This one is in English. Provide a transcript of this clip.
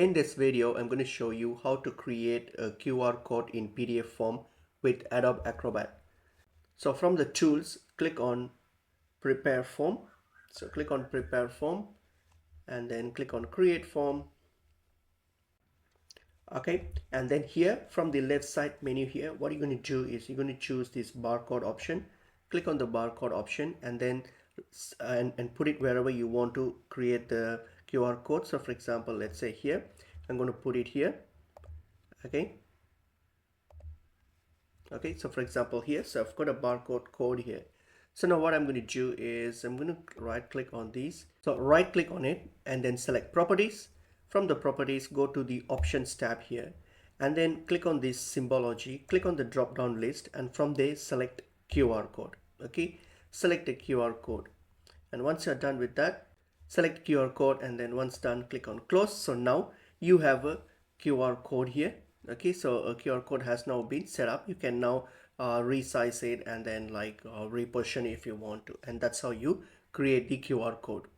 In this video, I'm going to show you how to create a QR code in PDF form with Adobe Acrobat. So from the tools, click on Prepare Form. So click on Prepare Form and then click on Create Form. Okay, and then here from the left side menu here, what you're going to do is you're going to choose this barcode option. Click on the barcode option and then and put it wherever you want to create the QR code. So for example, let's say here, I'm going to put it here. Okay, so for example here, so I've got a barcode code here. So now what I'm going to do is I'm going to right click on these. So right click on it and then select properties. From the properties, go to the options tab here and then click on this symbology, click on the drop down list, and from there select QR code. Okay, select a QR code, and once you're done with that, select QR code, and then once done, click on close. So now you have a QR code here. Okay, so a QR code has now been set up. You can now resize it and then like reposition if you want to, and that's how you create the QR code.